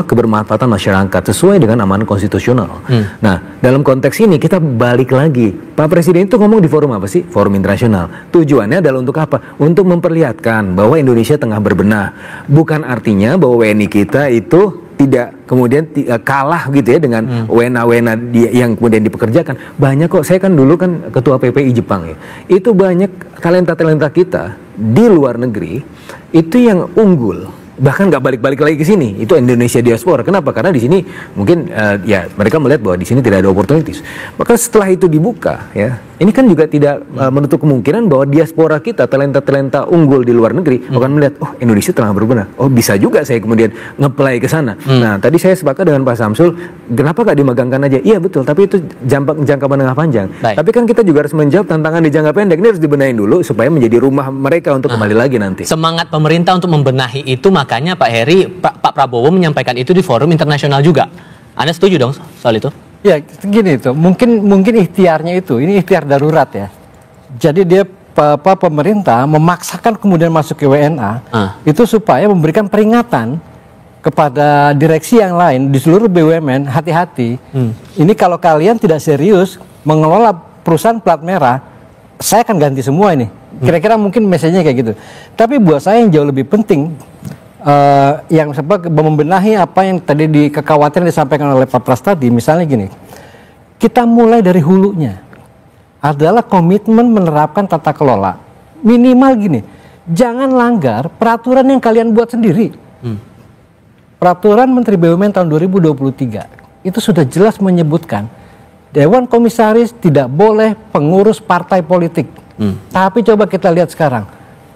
kebermanfaatan masyarakat sesuai dengan amanat konstitusional. Nah, dalam konteks ini kita balik lagi, Pak Presiden itu ngomong di forum apa sih? Forum internasional. Tujuannya adalah untuk apa? Untuk memperlihatkan bahwa Indonesia tengah berbenah. Bukan artinya bahwa WNI kita itu tidak kemudian kalah gitu ya dengan wena-wena yang kemudian dipekerjakan. Banyak kok, saya kan dulu kan ketua PPI Jepang ya. Itu banyak talenta-talenta kita di luar negeri itu yang unggul. Bahkan nggak balik-balik lagi ke sini, itu Indonesia diaspora. Kenapa? Karena di sini mungkin ya mereka melihat bahwa di sini tidak ada opportunities. Maka setelah itu dibuka, ya ini kan juga tidak menutup kemungkinan bahwa diaspora kita, talenta-talenta unggul di luar negeri akan melihat, oh Indonesia telah berbenah, oh bisa juga saya kemudian nge-play ke sana. Nah tadi saya sepakat dengan Pak Samsul, kenapa nggak dimagangkan aja? Iya betul, tapi itu jangka menengah panjang.
Baik.
Tapi kan kita juga harus menjawab tantangan di jangka pendek, ini harus dibenahin dulu supaya menjadi rumah mereka untuk kembali lagi nanti.
Semangat pemerintah untuk membenahi itu, makanya Pak Heri, Pak Prabowo menyampaikan itu di forum internasional juga. Anda setuju dong soal itu?
Ya gini itu, mungkin ikhtiarnya itu, ini ikhtiar darurat ya. Jadi dia pemerintah memaksakan kemudian masuk ke WNA itu supaya memberikan peringatan kepada direksi yang lain di seluruh BUMN, hati-hati. Ini kalau kalian tidak serius mengelola perusahaan plat merah, saya akan ganti semua ini. Kira-kira mungkin message-nya kayak gitu. Tapi buat saya yang jauh lebih penting, yang sebab membenahi apa yang tadi kekhawatiran disampaikan oleh Pak Pras tadi, misalnya gini, kita mulai dari hulunya adalah komitmen menerapkan tata kelola minimal gini, jangan langgar peraturan yang kalian buat sendiri. Peraturan Menteri BUMN tahun 2023 itu sudah jelas menyebutkan Dewan Komisaris tidak boleh pengurus partai politik. Tapi coba kita lihat sekarang,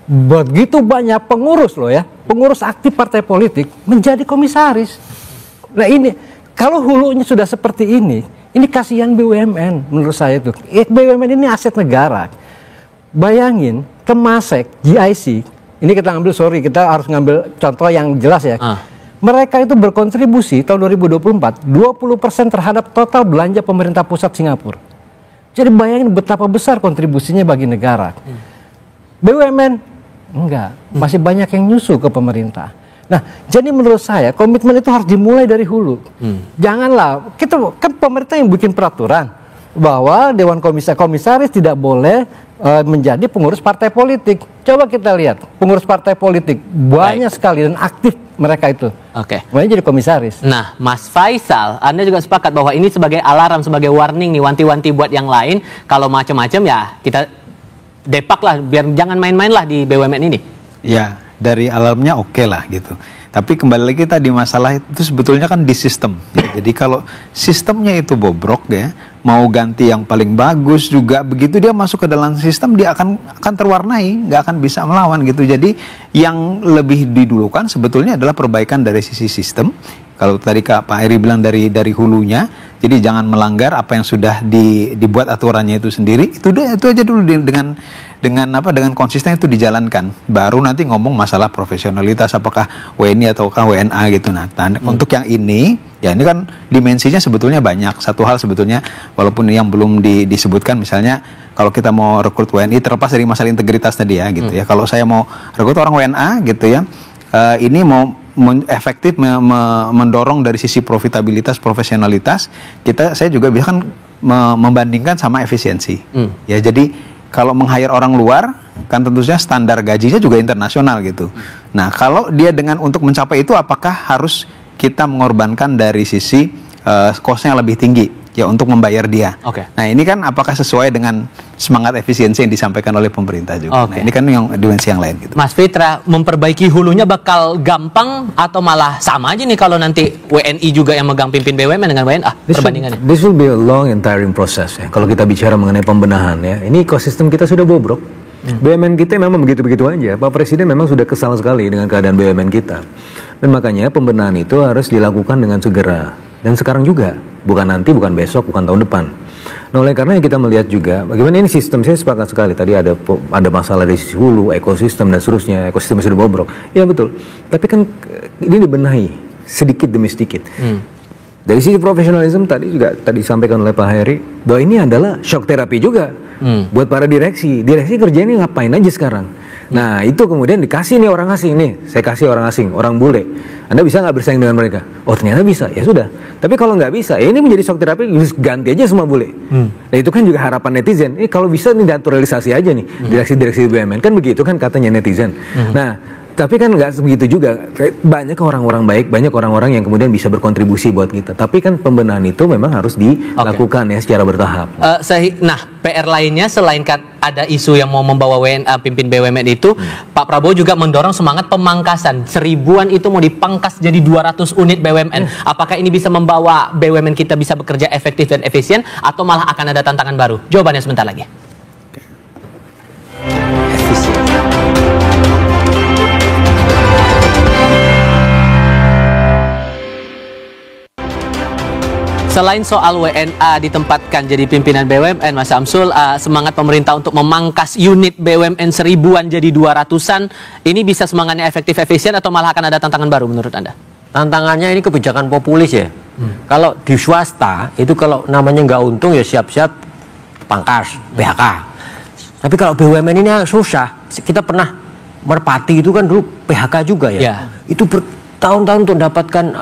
begitu banyak pengurus loh ya, pengurus aktif partai politik menjadi komisaris. Nah ini, kalau hulunya sudah seperti ini kasihan BUMN menurut saya itu. BUMN ini aset negara. Bayangin, Temasek, GIC, ini kita kita harus ngambil contoh yang jelas ya. Mereka itu berkontribusi tahun 2024 20% terhadap total belanja pemerintah pusat Singapura. Jadi bayangin betapa besar kontribusinya bagi negara. BUMN enggak, masih banyak yang nyusul ke pemerintah. Nah, jadi menurut saya komitmen itu harus dimulai dari hulu. Janganlah kita kan pemerintah yang bikin peraturan bahwa Dewan Komisaris tidak boleh menjadi pengurus partai politik. Coba kita lihat pengurus partai politik banyak sekali dan aktif mereka itu.
Oke.
Makanya jadi komisaris.
Nah, Mas Faisal, Anda juga sepakat bahwa ini sebagai alarm, sebagai warning nih, wanti-wanti buat yang lain. Kalau macam-macam ya kita depak lah, biar jangan main-main lah di BUMN ini.
Ya, dari alarmnya oke lah gitu. Tapi kembali lagi tadi masalah itu sebetulnya kan di sistem. Ya, jadi kalau sistemnya itu bobrok ya, mau ganti yang paling bagus juga begitu dia masuk ke dalam sistem dia akan terwarnai, nggak akan bisa melawan gitu. Jadi yang lebih didulukan sebetulnya adalah perbaikan dari sisi sistem. Kalau tadi Pak Heri bilang dari hulunya, jadi jangan melanggar apa yang sudah dibuat aturannya itu sendiri. Itu aja dulu dengan konsisten itu dijalankan. Baru nanti ngomong masalah profesionalitas apakah WNI ataukah WNA gitu. Nah, untuk yang ini ya ini kan dimensinya sebetulnya banyak. Satu hal sebetulnya walaupun yang belum disebutkan misalnya kalau kita mau rekrut WNI terlepas dari masalah integritas tadi ya gitu ya. Kalau saya mau rekrut orang WNA gitu ya, ini mau efektif mendorong dari sisi profitabilitas, profesionalitas, saya juga bisa kan membandingkan sama efisiensi. Ya jadi kalau meng-hire orang luar kan tentu saja standar gajinya juga internasional gitu. Nah, kalau dia untuk mencapai itu apakah harus kita mengorbankan dari sisi cost-nya lebih tinggi ya untuk membayar dia. Nah, ini kan apakah sesuai dengan semangat efisiensi yang disampaikan oleh pemerintah juga. Nah, ini kan yang dimensi yang lain gitu.
Mas Fitra, memperbaiki hulunya bakal gampang atau malah sama aja nih kalau nanti WNI juga yang megang pimpin BUMN dengan WNA perbandingannya?
This will be a long and tiring process ya. Kalau kita bicara mengenai pembenahan ya, ini ekosistem kita sudah bobrok. BUMN kita memang begitu-begitu aja. Pak Presiden memang sudah kesal sekali dengan keadaan BUMN kita. Dan makanya pembenahan itu harus dilakukan dengan segera. Dan sekarang juga, bukan nanti, bukan besok, bukan tahun depan. Nah, oleh karena kita melihat juga bagaimana ini sistem, saya sepakat sekali. Tadi ada masalah dari sisi hulu, ekosistem dan seterusnya, ekosistem sudah bobrok. Ya betul. Tapi kan ini dibenahi sedikit demi sedikit. Dari sisi profesionalisme tadi disampaikan oleh Pak Heri bahwa ini adalah shock terapi juga buat para direksi. Direksi kerjanya ngapain aja sekarang? Nah itu kemudian dikasih nih orang asing nih, saya kasih orang asing, orang bule. Anda bisa nggak bersaing dengan mereka? Oh ternyata bisa, ya sudah. Tapi kalau nggak bisa, ya ini menjadi shock terapi, ganti aja semua bule. Nah itu kan juga harapan netizen. Kalau bisa nih naturalisasi aja nih direksi-direksi BUMN, kan begitu kan katanya netizen. Nah Tapi kan nggak sebegitu juga. Banyak orang-orang baik, banyak orang-orang yang kemudian bisa berkontribusi buat kita. Tapi kan pembenahan itu memang harus dilakukan ya secara bertahap.
Nah, PR lainnya selain ada isu yang mau membawa WNA pimpin BUMN itu, Pak Prabowo juga mendorong semangat pemangkasan. 1000-an itu mau dipangkas jadi 200 unit BUMN. Apakah ini bisa membawa BUMN kita bisa bekerja efektif dan efisien, atau malah akan ada tantangan baru? Jawabannya sebentar lagi. Selain soal WNA ditempatkan jadi pimpinan BUMN, Mas Samsul, semangat pemerintah untuk memangkas unit BUMN 1000-an jadi 200-an, ini bisa semangatnya efektif efisien atau malah akan ada tantangan baru menurut Anda?
Tantangannya ini kebijakan populis ya. Kalau di swasta itu kalau namanya nggak untung ya siap-siap pangkas, PHK. Tapi kalau BUMN ini susah. Kita pernah Merpati itu kan dulu PHK juga ya. Itu bertahun-tahun untuk mendapatkan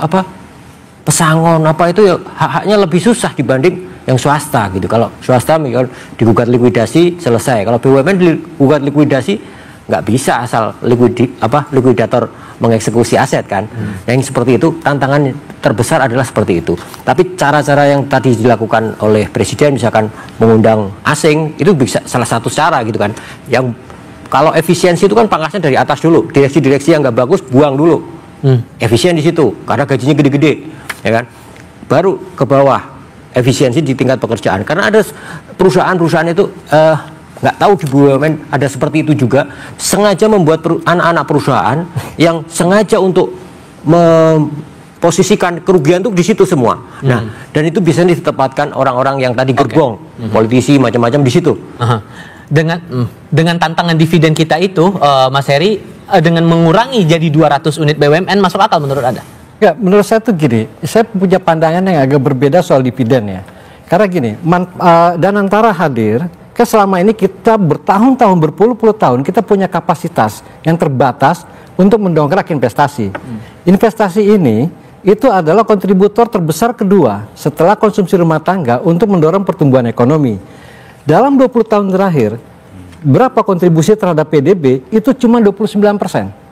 pesangon itu ya hak-haknya lebih susah dibanding yang swasta gitu. Kalau swasta misal digugat likuidasi selesai. Kalau BUMN digugat likuidasi nggak bisa asal likuidator mengeksekusi aset kan. Yang seperti itu tantangan terbesar adalah seperti itu. Tapi cara-cara yang tadi dilakukan oleh Presiden misalkan mengundang asing itu bisa salah satu cara gitu kan. Yang kalau efisiensi itu kan pangkasnya dari atas dulu. Direksi-direksi yang nggak bagus buang dulu. Efisien di situ karena gajinya gede-gede. Ya kan, baru ke bawah efisiensi di tingkat pekerjaan. Karena ada perusahaan-perusahaan itu nggak tahu di BUMN ada seperti itu juga, sengaja membuat anak-anak perusahaan yang sengaja untuk memposisikan kerugian itu di situ semua. Nah, dan itu bisa ditempatkan orang-orang yang tadi gerbong, politisi macam-macam di situ.
Dengan tantangan dividen kita itu, Mas Heri, dengan mengurangi jadi 200 unit BUMN masuk akal menurut Anda?
Ya, menurut saya tuh gini, saya punya pandangan yang agak berbeda soal dividen ya. Karena gini, Danantara hadir, kan selama ini kita bertahun-tahun, berpuluh-puluh tahun, kita punya kapasitas yang terbatas untuk mendongkrak investasi. Investasi ini, itu adalah kontributor terbesar kedua setelah konsumsi rumah tangga untuk mendorong pertumbuhan ekonomi. Dalam 20 tahun terakhir, berapa kontribusi terhadap PDB? Itu cuma 29%.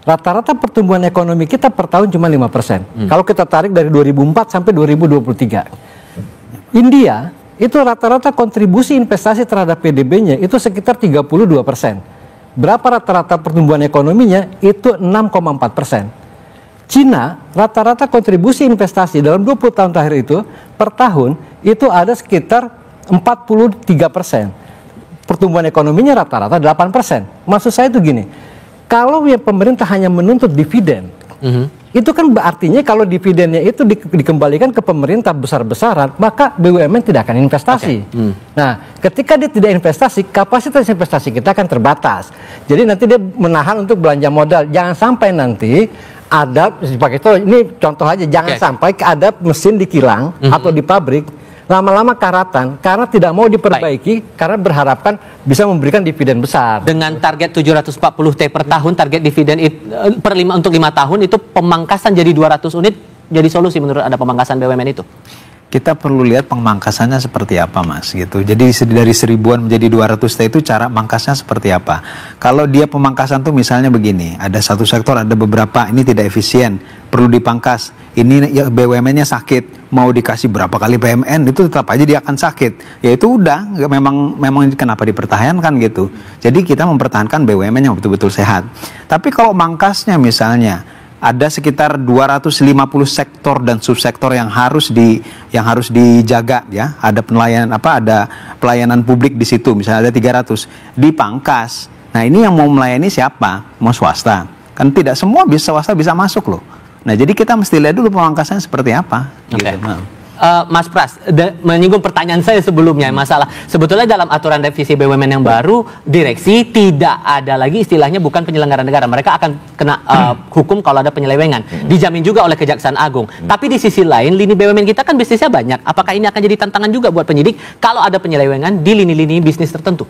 Rata-rata pertumbuhan ekonomi kita per tahun cuma 5%. Kalau kita tarik dari 2004 sampai 2023. India itu rata-rata kontribusi investasi terhadap PDB-nya itu sekitar 32%. Berapa rata-rata pertumbuhan ekonominya? Itu 6,4%. Cina rata-rata kontribusi investasi dalam 20 tahun terakhir itu per tahun itu ada sekitar 43%. Pertumbuhan ekonominya rata-rata 8%. Maksud saya itu gini, kalau ya pemerintah hanya menuntut dividen, itu kan artinya kalau dividennya itu dikembalikan ke pemerintah besar-besaran, maka BUMN tidak akan investasi. Nah, ketika dia tidak investasi, kapasitas investasi kita akan terbatas. Jadi nanti dia menahan untuk belanja modal. Jangan sampai nanti ada, ini contoh aja, jangan sampai ada mesin di kilang atau di pabrik, lama-lama karatan karena tidak mau diperbaiki. Karena berharapkan bisa memberikan dividen besar.
Dengan target 740 T per tahun, target dividen untuk 5 tahun itu pemangkasan jadi 200 unit jadi solusi menurut Anda pemangkasan BUMN itu?
Kita perlu lihat pemangkasannya seperti apa, Mas, gitu. Jadi dari 1000-an menjadi 200 T itu cara mangkasnya seperti apa. Kalau dia pemangkasan tuh misalnya begini, ada satu sektor, ada beberapa, ini tidak efisien, perlu dipangkas. Ini ya, BUMN-nya sakit, mau dikasih berapa kali PMN, itu tetap aja dia akan sakit. Ya itu udah, memang kenapa dipertahankan gitu. Jadi kita mempertahankan BUMN yang betul-betul sehat. Tapi kalau mangkasnya misalnya, ada sekitar 250 sektor dan subsektor yang harus dijaga ya. Ada pelayanan publik di situ, misalnya ada 300 dipangkas. Nah, ini yang mau melayani siapa? Mau swasta. Kan tidak semua swasta bisa masuk loh. Nah, jadi kita mesti lihat dulu pemangkasannya seperti apa.
Okay.
Gitu.
Mas Pras, menyinggung pertanyaan saya sebelumnya, masalah sebetulnya dalam aturan revisi BUMN yang baru, direksi tidak ada lagi istilahnya bukan penyelenggara negara, mereka akan kena hukum kalau ada penyelewengan, dijamin juga oleh Kejaksaan Agung. Tapi di sisi lain, lini BUMN kita kan bisnisnya banyak, apakah ini akan jadi tantangan juga buat penyidik kalau ada penyelewengan di lini-lini bisnis tertentu?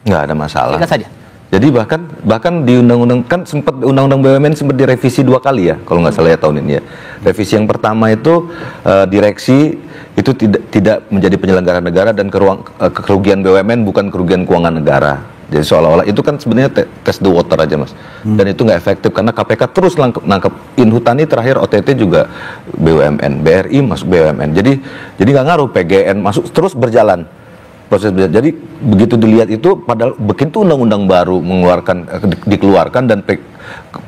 Nggak ada masalah.
Singkat saja.
Jadi bahkan di undang-undang kan sempat undang-undang BUMN sempat direvisi 2 kali ya kalau nggak salah ya tahun ini ya. Revisi yang pertama itu direksi itu tidak menjadi penyelenggara negara dan kerugian BUMN bukan kerugian keuangan negara. Jadi seolah-olah itu kan sebenarnya test the water aja mas, dan itu nggak efektif karena KPK terus nangkep Inhutani, terakhir OTT juga BUMN, BRI masuk BUMN, jadi nggak ngaruh, PGN masuk, terus berjalan proses berjalan. Jadi begitu dilihat itu, padahal begitu undang-undang baru dikeluarkan dan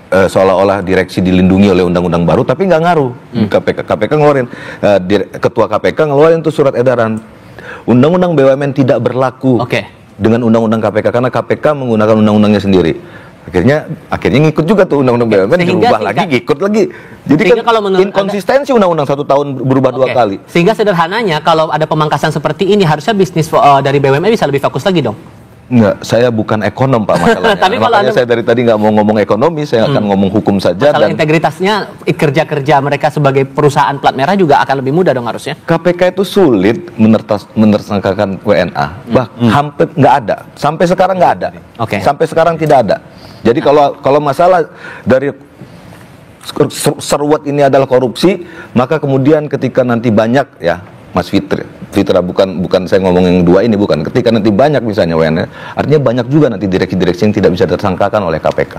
seolah-olah direksi dilindungi oleh undang-undang baru, tapi nggak ngaruh. KPK ngeluarin, ketua KPK ngeluarin tuh surat edaran, undang-undang BUMN tidak berlaku dengan undang-undang KPK karena KPK menggunakan undang-undangnya sendiri. Akhirnya ngikut juga tuh undang-undang BUMN, dirubah lagi, ngikut lagi. Jadi kan kalau inkonsistensi undang-undang 1 tahun berubah 2 kali.
Sehingga sederhananya kalau ada pemangkasan seperti ini, harusnya bisnis dari BUMN bisa lebih fokus lagi dong.
Enggak, saya bukan ekonom Pak masalahnya.
Tapi
makanya saya dari tadi nggak mau ngomong ekonomi, saya akan ngomong hukum saja.
Kalau integritasnya, kerja-kerja mereka sebagai perusahaan plat merah juga akan lebih mudah dong harusnya.
KPK itu sulit menersangkakan WNA, hampir nggak ada. Sampai sekarang nggak ada. Sampai sekarang tidak ada. Jadi kalau masalah dari seruat ini adalah korupsi, maka kemudian ketika nanti banyak ya, Mas Fitra, bukan saya ngomong yang dua ini, bukan. Ketika nanti banyak misalnya WNA, artinya banyak juga nanti direksi-direksi yang tidak bisa tersangkakan oleh KPK.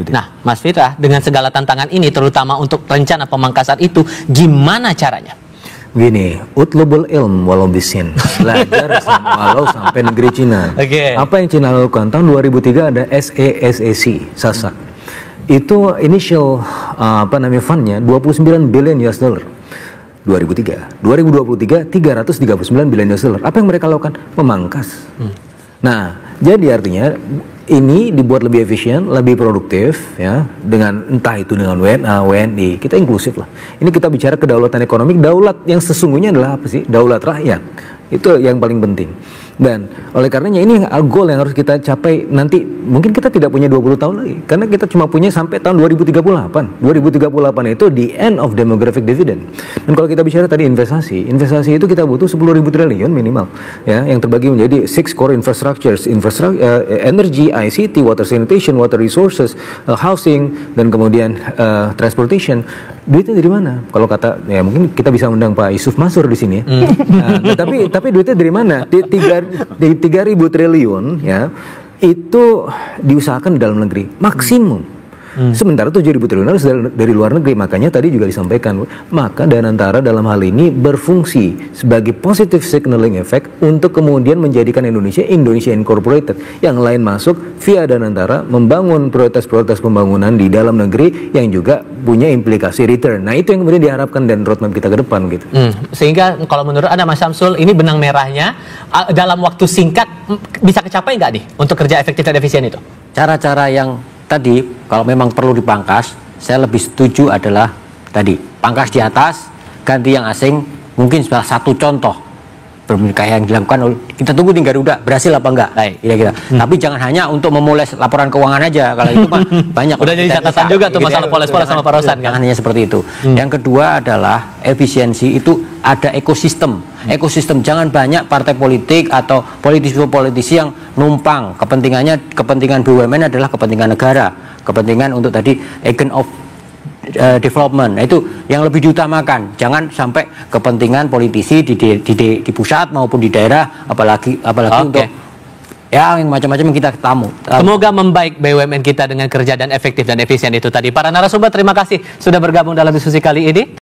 Nah, Mas Fitra, dengan segala tantangan ini, terutama untuk rencana pemangkasan itu, gimana caranya?
Begini, utlubul ilm walau bisin, belajar walau sampai negeri Cina. Apa yang Cina lakukan? Tahun 2003 ada SASAC, SASAC. Itu initial fundnya 29 billion US dollar. 2003, 2023 339 billion US dollar. Apa yang mereka lakukan? Memangkas. Nah, jadi artinya ini dibuat lebih efisien, lebih produktif, ya, dengan entah itu dengan WNA, WNI, kita inklusif lah. Ini kita bicara kedaulatan ekonomi, daulat yang sesungguhnya adalah apa sih? Daulat rakyat. Itu yang paling penting. Dan oleh karenanya ini goal yang harus kita capai nanti. Mungkin kita tidak punya 20 tahun lagi, karena kita cuma punya sampai tahun 2038. 2038 itu the end of demographic dividend. Dan kalau kita bicara tadi investasi itu kita butuh 10.000 triliun minimal, ya, yang terbagi menjadi 6 core infrastructures, energy, ICT, water sanitation, water resources, housing, dan kemudian transportation. Duitnya dari mana? Kalau kata, ya mungkin kita bisa undang Pak Yusuf Mansur di sini. Tapi duitnya dari mana? 3.000 triliun, ya, itu diusahakan di dalam negeri maksimum. Sementara 7.000 triliun harus dari luar negeri. Makanya tadi juga disampaikan, maka Danantara dalam hal ini berfungsi sebagai positive signaling effect untuk kemudian menjadikan Indonesia incorporated. Yang lain masuk via Danantara membangun prioritas-prioritas pembangunan di dalam negeri yang juga punya implikasi return. Nah, itu yang kemudian diharapkan dan roadmap kita ke depan gitu.
Sehingga kalau menurut Anda Mas Syamsul, ini benang merahnya dalam waktu singkat bisa kecapai nggak nih untuk kerja efektif dan efisien itu?
Cara-cara yang tadi, kalau memang perlu dipangkas, saya lebih setuju adalah tadi, pangkas di atas, ganti yang asing. Mungkin salah satu contoh kayak yang dilakukan, kita tunggu di Garuda berhasil apa enggak, kira-kira. Tapi jangan hanya untuk memoles laporan keuangan aja, kalau itu mah banyak.
Udah jadi catatan juga tuh masalah poles-poles sama Pak Rosan kan.
Hanya seperti itu. Yang kedua adalah efisiensi itu ada ekosistem. Jangan banyak partai politik atau politisi yang numpang. Kepentingan BUMN adalah kepentingan negara, kepentingan untuk tadi agent of development. Nah, itu yang lebih diutamakan. Jangan sampai kepentingan politisi di pusat maupun di daerah, apalagi untuk ya yang macam-macam yang kita tamu.
Semoga membaik BUMN kita dengan kerja dan efektif dan efisien itu tadi. Para narasumber, terima kasih sudah bergabung dalam diskusi kali ini.